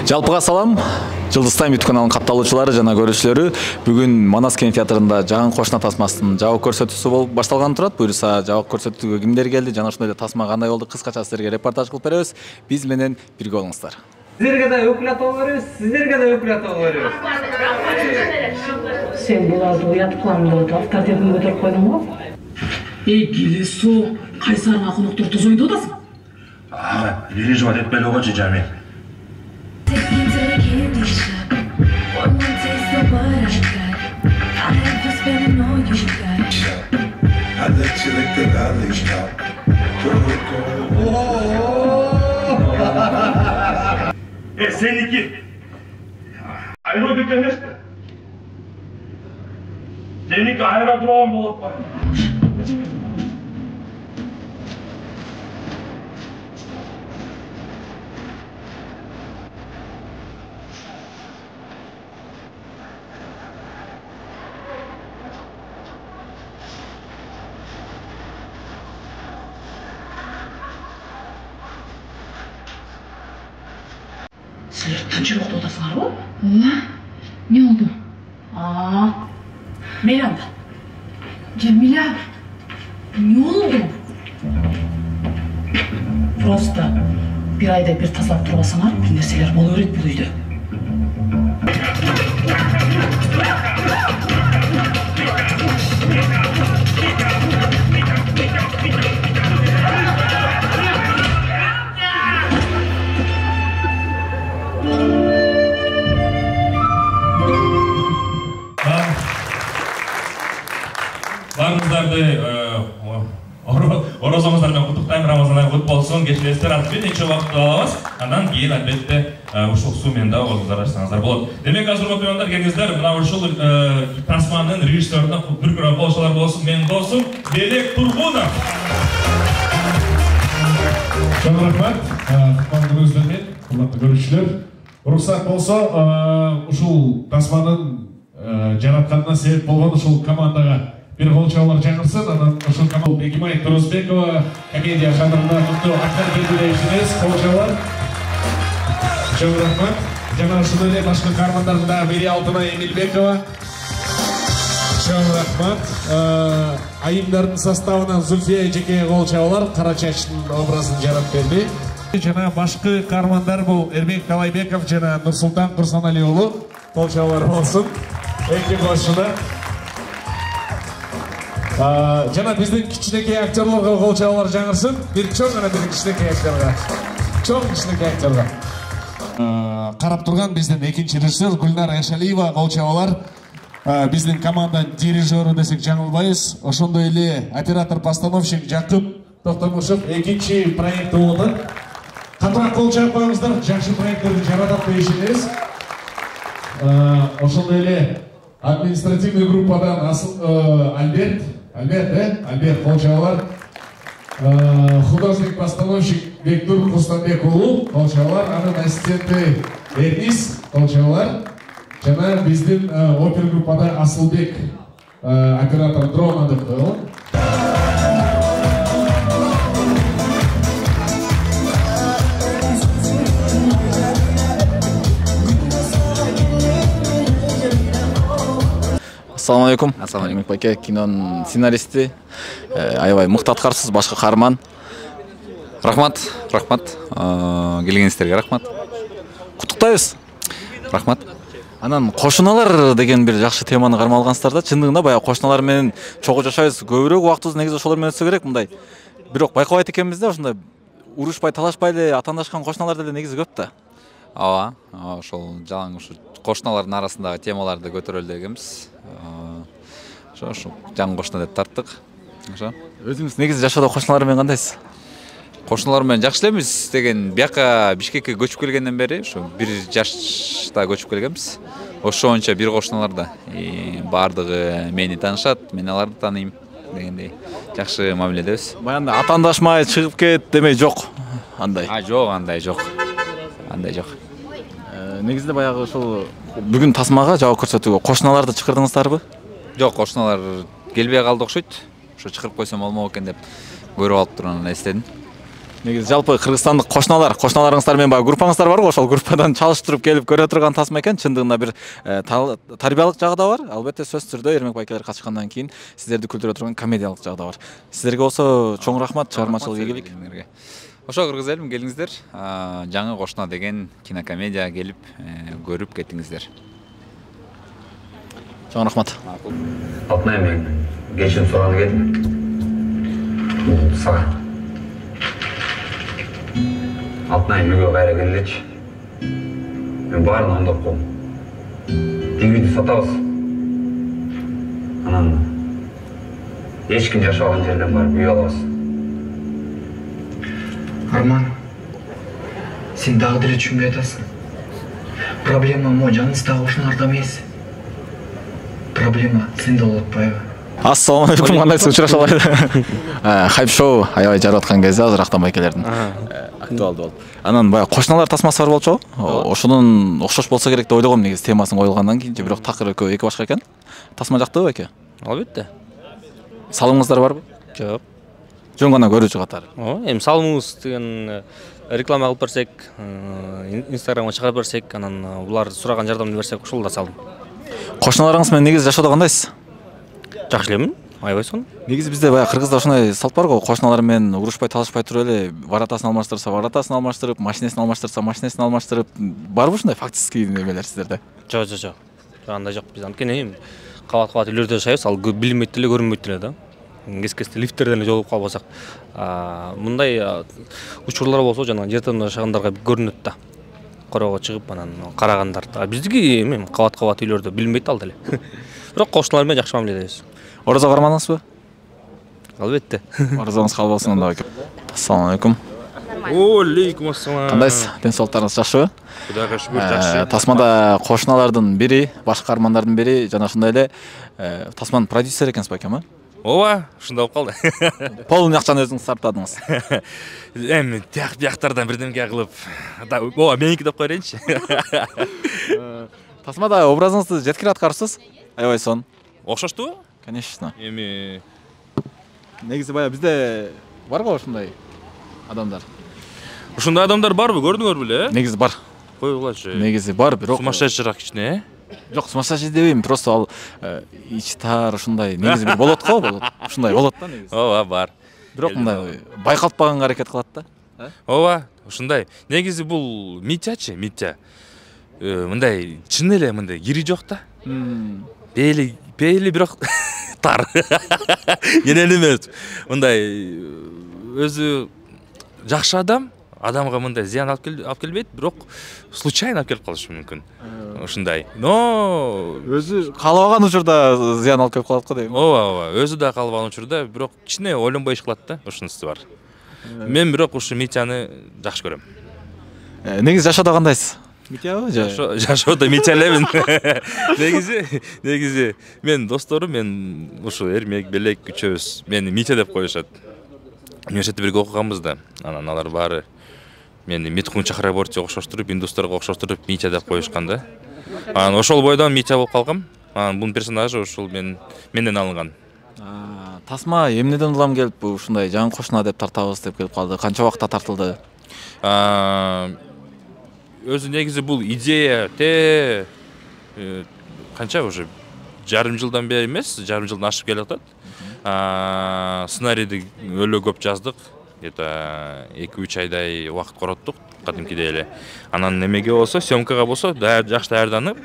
Жалпыга салам. Жылдыз Тайм YouTube каналынын катталуучулары жана көрүүчүлөрү, бүгүн Манас кинотеатрында Жагын кошуна тасмасынын жабык көрсөтүүсү болуп башталганы турат. Буюрса жабык көрсөтүүгө кимдер келди жана ошондой эле тасма кандай болду, кыскача силерге репортаж кылып беребиз. Биз менен бирге болуңуздар. Сіздерге да өкілет ол береміз, сіздерге да өкілет ол береміз. Сен бұларды ұятып қыламын деп авторитетімді көтеріп қойдың ғой? Келе со, қайсарыңа қонақтар тозойды одасың? Режимат етпелі оғачы Жамил. Seninki aerodikten ne? Seninki aerodrom bulup var. Сіздер тынчырықты одасыңар ғой? Не oldu? Мейрамда. Jamila, ne oldu? Просто bir ayda bir tasarruf turbasanlar, bir nerseler bol öğret bu uyda. Barınızlarda orazamızlardan kutuktayım, Ramazan'a kut bolsun, geçiresler artık neçe vakit alamaz. Andan keyin elbette uşul sumen da oluzlar açsanızlar болады. Demek hazır oturanlar gelingizler, mına uşul tasmanın rejissörüne bir kura bolşalar bolsun, men dostum Belek Turgunov. Çok rahmat, kutmanın özlemen, kıymetli görüşçüler. Ruhsat bolsa, uşul tasmanın жаратканына себеп болгон ушул командаға бир голчалар жаңырсын, анан ушул команда Бегимай Турузбекова комедия жанрында куттуу актер келбедейсиз, голчалар. Чоң рахмат. Жана ушул эле башка кармандарында Мери Алтынай Эмилбекова. Чоң рахмат. Айымдардын составынан Зульфия Жеке голчалар Кара чачтын образын жарап берди. Жана башка кармандар бул Эрбек Талайбеков жана Нурсултан Курсаналиі уулу голчалар болсун. Эки кошуна. Жана биздин кичинекей актерлорго голчалар жаңырсын. Бир чоң гана бир кичинекей актерга. Чоң кичинекей актерга. Карап турган биздин экинчи режиссер Гүлнар Эшалиева голчалар. Биздин команда дирижеру десек жаңылбайбыз. Ошондой эле оператор-постановщик Жакып Токтомушев экинчи проекти болду. Катыраак кол чаап коюңуздар, жакшы проекттерди жаратат дейсиңиз. Ошондой эле административный группадан Альберт Колчалар, художник-постановщик Бектур Кустанбек уулу Колчалар, анын ассистенти Эрнис Колчалар, жана биздин опер группада Асылбек оператор дромадык болот. Assalamu alaikum. Assalamu alaikum. Паке, кинонун сценаристи. Аябай мыкты аткарсыз, башка каарман. Рахмат. Келгениңиздерге рахмат. Куттуктайбыз. Рахмат. Анан кошуналар деген бир жакшы теманы кармалгансыздар да. Чындыгында баягы кошуналар менен чогуу жашайбыз. Көбүрөөк убактыбызды негизи ошолор менен өтсө керек мындай. Бирок байкабайт экенбиз да, ушундай урушпай, талашпай эле атаандашкан кошуналар деле негизи көп да. Ооба, ошол жалаң ушу кошуналардын арасындагы темаларды көтөрөлү дегенбиз. Ошо жаңы кошуна деп тарттык. Ошо. Өзүңүз негизи жашоодо кошуналар менен кандайсыз? Кошуналар менен жакшы элемиз деген бияка Бишкекке көчүп келгенден бери ошо 1 жашта көчүп келгенбиз. Ошончо бир кошуналарда баардыгы мени таанышат, мен аларды тааныйм дегендей жакшы мамиледебиз. Баягы атаандашмай чыгып кет демей жок. Андай. Жок, андай жок. Негизде баягы ошол бүгүн тасмага жабык көрсөтүүгө кошуналарды чакырдыңыздарбы? Жок, кошуналар келбей калды окшойт. Ошо чакырып койсом болмок экен деп көрүп алып турганын эстедим. Негизи жалпы кыргызстандык кошуналарыңыздар менен баягы группаңыздар барбы? Ошол группадан чалыштырып келип көрө турган тасма экен. Чындыгында бир тарбиялык жагы да бар. Албетте сөзсүз түрдө Эрмек байкелер катышкандан кийин сиздерди күлдүрө турган комедиялык жагы да бар. Сиздерге болсо чоң рахмат чыгармачылык ийгилик. Ошо кыргыз элим келиңиздер. Жаңы кошуна деген кинокомедия келип көрүп кетиңиздер. Чоң рахмат. Алтынай, мен кечирим сураганы келдим. Сага. Алтынай, үйгө кайра келгилечи. Мен баарын оңдоп коем. DVD сатабыз. Анан эч ким жашабаган жерден барып үй алабыз. Арман, сен дагы деле түшүнбөй атасың. Проблема мо жаныңыздагы ушуларда эмес. Проблема сенде болуп атпайбы? Ассаламу алейкум, кандайсыз? Учураша алайлы. Хайп шоу аябай жарып аткан кезде азыр Актан байкелердин актуалдуу болуп. Анан баягы кошуналар тасмасы бар болчу. Ошонун окшош болсо керек деп ойлогом, негизи темасын коюлгандан кийин. Бирок такыр экөө эки башка экен. Тасма жактыбы байке? Албетте. Салымыңыздар барбы? Жок. Жөн гана көрүүчү катары. Эми салымыбыз деген реклама кылып берсек, Инстаграмга чыгарып берсек, анан булар сураган жардамды берсек, ошол да салым. Кошуналарыңыз менен негизи жашоодо кандайсыз? Жакшы элемин, аябай сонун. Негизи бизде баягы Кыргызда ошондой салт бар го, кошуналар менен урушпай, талашпай туруп эле варатасын алмаштырса, варатасын алмаштырып, машинесин алмаштырса, машинесин алмаштырып, барбы ушундай фактический немелер сиздерде? Жок. Андай жок. Биз анткени кабат үйлөрдө жашайбыз, ал билинбейт деле, көрүнбөйт деле да. Кес-кесте лифттерден жолугуп калбасак. Мындай учурлар болсо жана жер тыгында жашагандарга көрүнөт да. Короого чыгып анан карагандар. Биздики эми кабат үйлөрдө билинбейт ал деле. Бирок кошуналар менен жакшы мамиледебиз. Ораза кармадыңызбы? Албетте. Оразаңыз кабыл болсун анда. Ассаламу алейкум. Алейкум ассалам. Кандайсыз? Ден соолуктарыңыз жакшыбы? Кудайга шүгүр жакшы. Тасмада кошуналардын бири, баш каармандардын бири жана ошондой эле тасманын продюсери экенсиз байкем, Ооба, ушундай болуп калды. Полный акчаны өзүңүз сарптадыңыз. Эми тияктардан бирдемке кылып, ооба, меники деп коерейинчи. Тасмада образыңызды жеткире аткарыпсыз? Аябай сонун. Окшоштубу? Конечно. Эми Негизи баягы бизде бар го ушундай адамдар. ушундай адамдар барбы, көрдүңөрбү эле? Негизи бар. Койгулачы. Негизи бар, бирок Сумасшедшийраак кичине, Жок, сумасшедший дебейм, просто ал ичи тар ушундай негизи бир болот го, болот. Ушундай болот да негизи. Ооба, бар. Бирок мындай байкалтпаганга аракет кылат да. Ооба, ушундай. Негизи бул Митячы, Митя. Мындай чын эле мындай кири жок да. Бели бирок тар. Енел эмес. Мындай өзү жакшы адамга мындай зыян алып келбейт, бирок случайно алып келип калышы мүмкүн. Ушундай. Но өзү каалабаган учурда зыян алып келип калат го дейм. Ооба, өзү да каалабаган учурда, бирок кичине ойлонбой иш кылат да, ушунусу бар. Мен бирок ушу Митяны жакшы көрөм. Негизи жашоодо кандайсыз? Митябы же? Жашоодо Митя элемин. Негизи мен досторум, мен ушу Эрмек, Белек үчөөбүз мени Митя деп коюшат. Университетте бирге окуганбыз да. Анан алар баары мени Миткун Чакрабортчу окшоштуруп, индусторго окшоштуруп Митя деп коюшкан да. Анан ошол бойдон Митя болуп калгам. Анан бунун персонажы ушул менден алынган. Тасма эмнеден улам келип ушундай жаңы кошуна деп тартабыз деп келип калды? Канча убакытта тартылды? Өзү негизи бул идея канча уже жарым жылдан бери эмес, жарым жылдан ашып келатат. Сценарийди өлө көп жаздык. Где-то 2-3 айдай убакыт короттук, кадимкидей эле. Анан эмеге болсо, съемкага болсо, жакшы даярданып,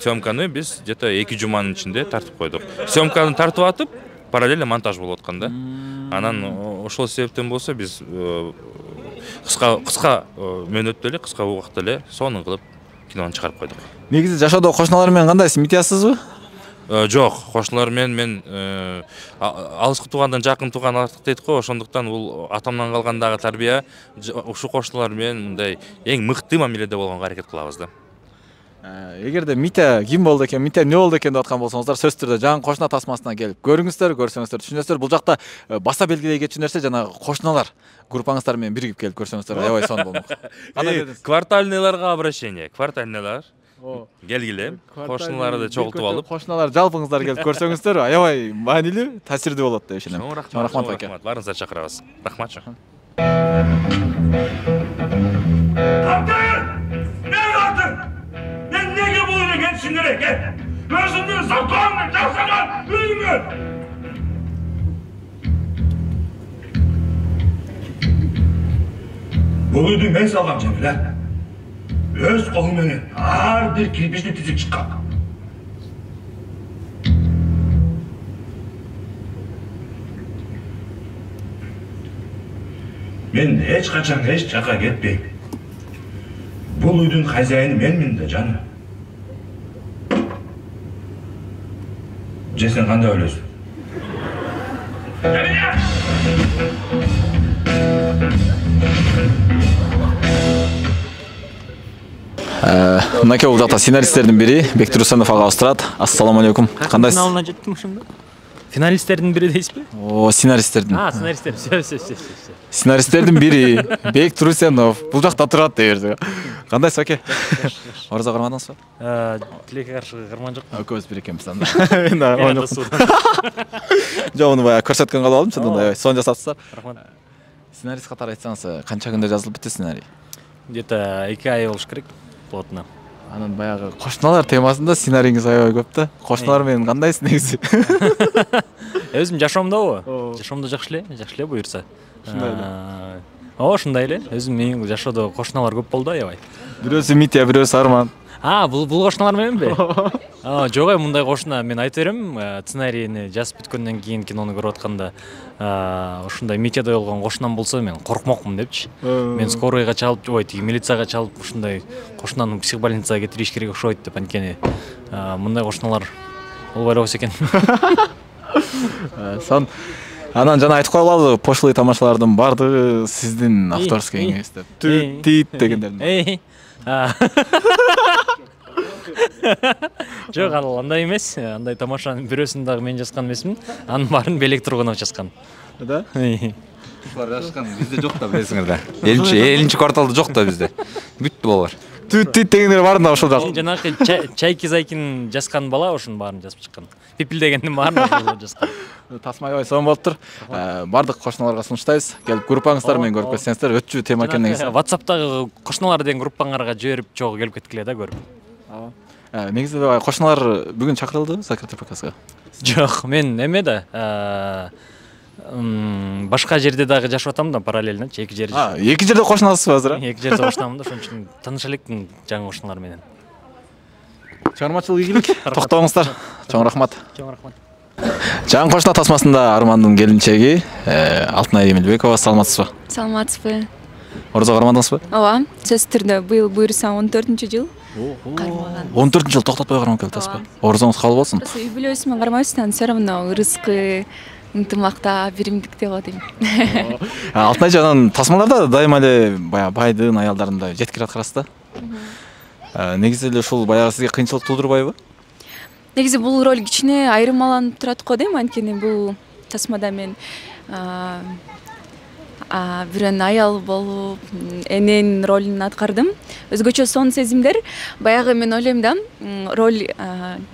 съемканы биз где-то 2 жуманын ичинде тартып койдук. Съемканы тартып атып, параллельно монтаж болуп аткан да. Анан ошол себептен болсо биз кыска мөөнөттө эле, кыска убакытта эле сонун кылып кинону чыгарып койдук. Негизи жашоодо кошуналар менен кандайсыз? Митясызбы? Жок, кошуналар менен мен алыскы туугандан жакын тууган артык дейт го, ошондуктан бул атамдан калган дагы тарбия ушу кошуналар менен мындай эң мыкты мамиледе болгонго аракет кылабыз да. Эгерде Митя ким болду экен, Митя эмне болду экен деп аткан болсоңуздар, сөзсүз түрдө жаңы кошуна тасмасына келип көрүңүздөр, көрсөңүздөр, түшүнөсүздөр. Бул жакта баса белгилей кетчү нерсе жана кошуналар группаңыздар менен биригип келип көрсөңүздөр аябай сонун болмок. Кандай дедиңиз? Квартальныйларга обращение, квартальныйлар. Келгиле, кошуналарды чогултуп алып. Кошуналар жалпыңыздар келип көрсөңүздөр аябай маанилүү, таасирдүү болот деп ишенем. Чоң рахмат байке. Баарыңыздар чакырабыз. Рахмат. Kaptan! Ne yaptın? Ne bu öyle gençsinlere gel. Gözümden saklan, saklan, ölümü. Bu uydu ben sallam Cemile. Öz kolumunu ağır bir kirpişli tizip çıkan. Ben hiç kaçan hiç çaka gitmeyim. Bu uydun hazayını benmin de canım. Sen kanda ölüyorsun. Мынакей бул жакта сценаристтердин бири Бектур Усенов ага турат. Ассаламу алейкум. Кандайсыз? Финалына жеттим ушунда. Финалисттердин бири дейсизби? О, сценаристтердин. Сценаристтер. Сценаристтердин бири Бектур Усенов бул жакта турат деберди. Кандайсыз аке? Ораза кармадыңызбы? Тилекке каршы карман жок. Экөөбүз бир экенбиз анда. Жок, муну баягы көрсөткөн калып алдым, чындыгында сон жасаптсыздар. Рахмат. Сценарист катары айтсаңыз, канча күндө жазылып битти сценарий? Где-то 2 ай болуш керек. Плотно. Анан баягы кошуналар темасында сценарийиңиз аябай көп да. Кошуналар менен кандайсыз негизи? Өзүм жашоомдобу? Жашоомдо жакшы эле буюрса. Ошондой эле. Өзүм менин жашоодо кошуналар көп болду аябай. Бирөөсү Митя, бирөөсү Арман. Бул кошуналар мененби? Жок, мындай кошуна мен айта берем, сценарийни жазып бүткөндөн кийин кинону көрүп атканда, ушундай Митяда болгон кошунам болсо мен коркмокмун депчи. Мен скорыйга чалып, тиги милицияга чалып ушундай кошунаны психбольницага кетириш керек окшойт деп, анткени мындай кошуналар болбой эле койсо экен. Анан жана айтып коелу, пошлый тамашалардын бардыгы сиздин актерский кеңеште. Тит дегендердин. Жок, ал андай эмес. Андай тамашанын бирөөсүн дагы мен жазган эмесмин. Анын баарын Белек Тургунов жазган. Да? Ушулар жазган, бизде жок да, билесиңер да. 50-чи кварталда жок да бизде. Бүттү болор. Тит дегендер барын да ошол жак. Жанагы Чайки Зайкин жазган бала ошонун баарын жазып чыккан. Пипил дегендин баарын ошол жазган. Тасмай сон болуптур. Бардык кошуналарга сунуштайбыз. Келип группаңыздар менен көрүп кетсеңиздер, өтчү тема экен негизи. WhatsApp'тагы кошуналар деген группаңарга жиберип чогуу келип кеткиле да көрүп. Негизи кошуналар бүгүн чакырылдыбы закрытый показга? Жок, мен эме да башка жерде дагы жашап атам да, параллельночи, эки жерде. Эки жерде кошуналсызбы азыр? Эки жерде кошунамын да, ошон үчүн тааныша электим жаңы кошуналар менен. Чыгармачылык ийгилик. Токтоңуздар. Чоң рахмат. Чоң рахмат. Жаңы кошуна тасмасында Армандын келинчеги Алтынай Эмилбекова, саламатсызбы? Саламатсызбы. Ораза кармадыңызбы? Ооба, сөзсүз түрдө быйыл буюрса 14-жыл. Кармаган. 14-жыл токтотпой кармап келатасызбы? Оразаңыз кабыл болсун. Үй бүлөсү кармайбыз, все равно ырыскы, ынтымакта, биримдикте болот дейм. Алтынай жанан тасмаларда дайыма эле баягы байдын аялдарындай жеткир аткарасыз да. Негизи эле ушул баягы сизге кыйынчылык туудурбайбы? Негизи бул роль кичине айырмаланып турат го дейм, анткени бул тасмада мен бирөөнүн аял болуп, эненин ролун аткардым. Өзгөчө сон сезимдер, баягы мен ойлойм да, роль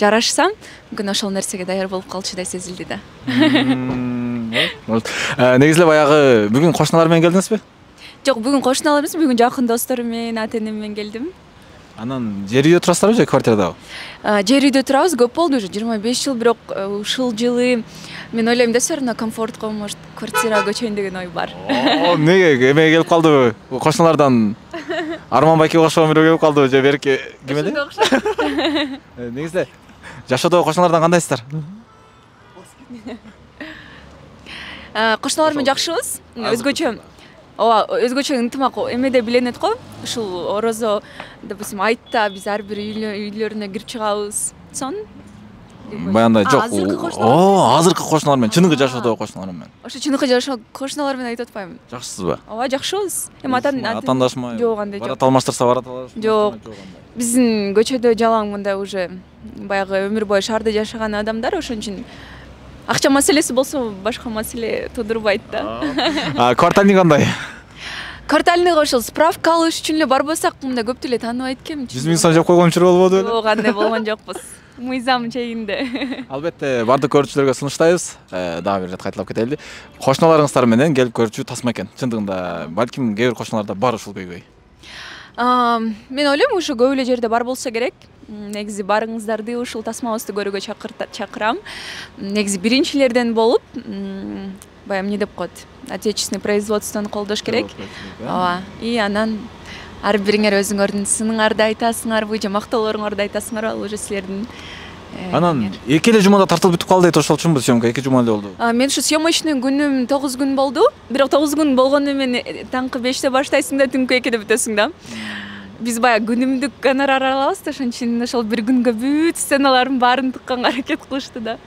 жарашса, мүмкүн ошол нерсеге даяр болуп калчудай сезилди да. Негизи эле баягы бүгүн кошуналар менен келдиңизби? Жок, бүгүн кошуналар эмес, бүгүн жакын досторум менен, ата-энем менен келдим. Анан жер үйдө турасыздарбы же квартирадабы? Жер үйдө турабыз, көп болду уже 25 жыл, бирок ушул жылы мен ойлойм да, все равно комфортко, может, квартирага көчөйүн деген ой бар. Неге эме келип калдыбы? Кошуналардан Арман байке окшогон бирөө келип калдыбы же берки ким эле? Негизи жашоодо кошуналардан кандайсыздар? Кошуналар менен жакшыбыз, өзгөчө. Ооба, өзгөчө ынтымак эмеде биленет го. Ушул орозо, допустим, айтта биз ар бир үйлөрүнө кирип чыгабыз. Сон Баяндай жок. Азыркы кошуналар менен, чыныгы жашоодогу кошуналар менен. Ошо чыныгы жашоо кошуналар менен айтып атпаймынбы? Жакшысызбы? Ооба, жакшыбыз. Атандашмай. Жок, андай жок. Барат алмаштырса барат алабыз. Жок. Биздин көчөдө жалаң мындай уже баягы өмүр бою шаарда жашаган адамдар, ошон үчүн акча маселеси болсо башка маселе тудурбайт да. Квартальный кандай? Квартальныйга ошол справка алыш үчүн эле барбасак, мындай көптү эле тааныбайт экенби. 100 000 сом жеп койгон учур болбоду беле? Жок, андай болгон жокпуз. мыйзам чегинде. Албетте бардык көрүүчүлөргө сунуштайбыз. Дагы бир ирет кайталап кетели. Кошуналарыңыздар менен келип көрүүчү тасма экен. Чындыгында балким кээ бир кошуналарда бар ушул көйгөй. Мен ойлойм, ушу көп эле жерде бар болсо керек. Негизи барыңыздарды ушул тасмабызды көрүүгө чакырам. Негизи биринчилерден болуп, баягы эмне деп коет, отечественный производствону колдош керек. Ооба. И анан ар бириңер өзүңөрдүн сыныңарды айтасыңарбы же мактоолоруңарды айтасыңарбы, ал уже силердин. Анан эки эле жумада тартылып бүтүп калды дейт, ошол үчүнбү съемка 2 жума эле болду? Мен ушу съемочный күнүм 9 күн болду. Бирок 9 күн болгону менен таңкы 5те баштайсың да түнкү 2де бүтөсүң да. Биз баягы күнүмдүк гонорар алабыз да, ошон үчүн ошол бир күнгө бүт сценалардын баарын тыкканга аракет кылышты да.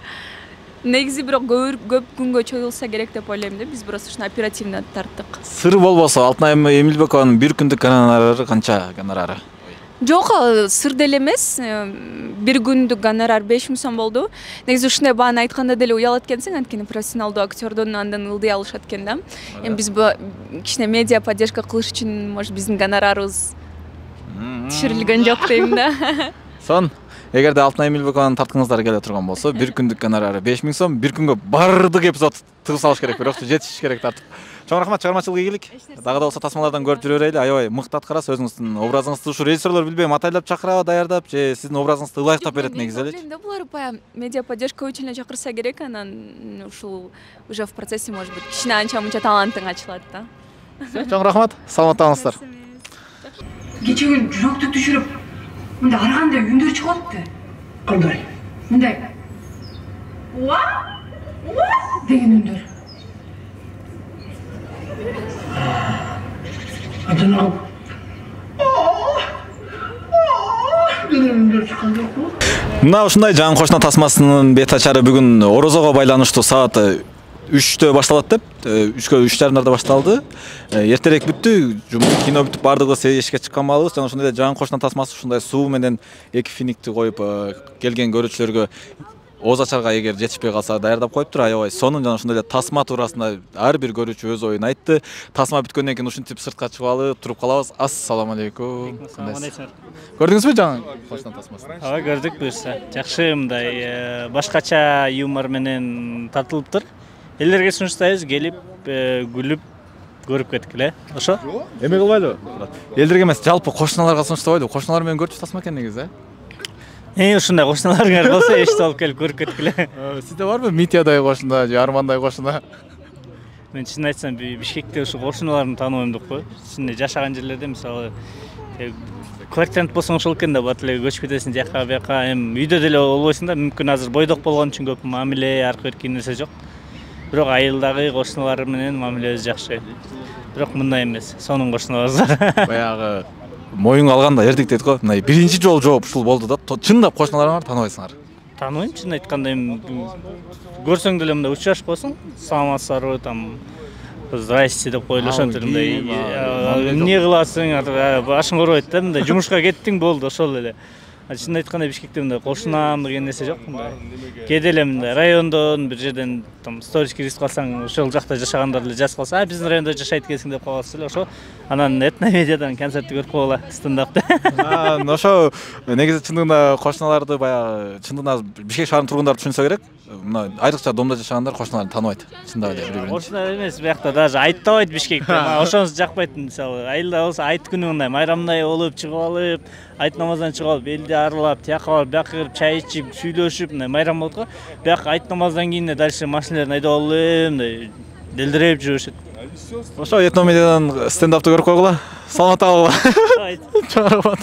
Негизи бирок көп күнгө чоюлса керек деп ойлойм да. Биз просто ушуну оперативно тарттык. Сыр болбосо Алтынай Эмилбекованын бир күндүк гонорары канча гонорары? Жок, сыр деле эмес. Бир күндүк гонорар 5000 сом болду. Негизи ушундай бааны айтканда деле уялат экенсиң, анткени профессионалдуу актёрдон андан ылдый алышат экен да. Эми биз кичине медиа поддержка кылыш үчүн, может, биздин гонорарыбыз түшүрүлгөн жок дейм да. Сон, эгерде Алтынай Эмилбекованын тарткыңыздар келе турган болсо, бир күндүк гонорары 5000 сом, бир күнгө бардык эпизод тыгып салыш керек, бирок жетишиш керек тартып. Чоң рахмат, чыгармачылык ийгилик. Дагы да болсо тасмалардан көрүп жүрө берели. Аябай мыкты аткарасыз, өзүңүздүн образыңызды ушу режиссерлор билбейм, атайлап чакырабы, даярдап же сиздин образыңызды ылайыктап берет негизи элечи. Булар баягы медиа поддержка үчүн чакырса керек, анан ушул уже в процессе, может быть, кичине анча-мунча талантың ачылат да. Чоң рахмат, саламатта болуңуздар. Кечеге жүрөктү түшүрүп, мындай аргандай үндөр чыгып атты. Кандай? Мындай. Уа! деген үндөр. Атына Мына ушундай жаңы кошуна тасмасынын бет ачары бүгүн орозого байланыштуу саат 3-тө башталат деп, 3:30 башталды. Эртерээк бүттү, кино бүтүп бардыгыбыз эшикке чыккан маалыбыз. Жана ошондой жаңы кошуна тасмасы ушундай суу менен 2 финикти коюп келген көрүүчүлөргө ооз ачарга эгер жетишпей калса даярдап коюптур. Аябай сонун, жана ошондой эле тасма туурасында ар бир көрүүчү өз оюн айтты. Тасма бүткөндөн кийин ушинтип сыртка чыгалы туруп калабыз. Ассаламу алейкум. Көрдүңүзбү жаңы кошуна тасмасын? Ооба, көрдүк буюрса. Жакшы, мындай башкача юмор менен тартылыптыр. Элдерге сунуштайбыз, келип күлүп көрүп кеткиле. Ошо? Эме кылбайлыбы? Элдерге эмес, жалпы кошуналарга сунуштабайлыбы? Кошуналар менен көрчү тасма экен негизи, ушундай кошуналар болсо эшитип алып келип көрүп кеткиле. Сизде барбы Митядай кошуна же Армандай кошуна? Мен чын айтсам, Бишкекте ушу кошуналарды тааныбайм деп кой. Ичинде жашаган жерлерде мисалы квартирант болсоң ошол экен да, бат эле көчүп кетесиң жака бияка. Эми үйдө деле болбойсуң да, мүмкүн азыр бойдок болгон үчүн көп мамиле аркы бир нерсе жок. Бирок айылдагы кошуналар менен мамилебиз жакшы. Бирок мындай эмес, сонун кошуналарыбыз бар. Баягы моюнга алганда эрдик дейт го. Мындай биринчи жолу жооп ушул болду да. Чындап кошуналарыңар тааныбайсыңар? Тааныбайм, чын айтканда, эми көрсөң деле мындай учурашып койсоң, саламатсыздарбы, там здрасте деп коюлушат, мындай эмне кыласың, башың оорубайт да, мындай жумушка кеттиң болду, ошол эле. Чын айтканда Бишкекте мындай кошунам деген нерсе жок, мындай. Кээде эле мындай райондон бир жерден там сториске жазып калсаң, ошол жакта жашагандар эле жазып калса, биздин райондо жашайт экенсиң деп каласыз эле, ошо. Анан этномедиадан концертти көрүп койгула, стендапты. Ошо негизи чындыгында кошуналарды баягы чындыгында Бишкек шаарынын тургундары түшүнсө керек. Мына айрыкча домдо жашагандар кошуналарды тааныбайт. Чындап эле бири-бирин. Ошондой эмес, биякта даже айтпайт Бишкекте. Ошонусу жакпайт, мисалы. Айылда болсо айт күнү мындай майрамдай болуп чыгып алып, айт намаздан чыгып алып, элди аралап, тияка барып, бияка кирип чай ичип, сүйлөшүп, мындай майрам болот го. Бияка айт намаздан кийин дальше машиналарын айдап алып, мындай делдиреп жүрүшөт. Ошо этномедиадан стендапты көрүп койгула. Саламатта болгула. Чоң рахмат.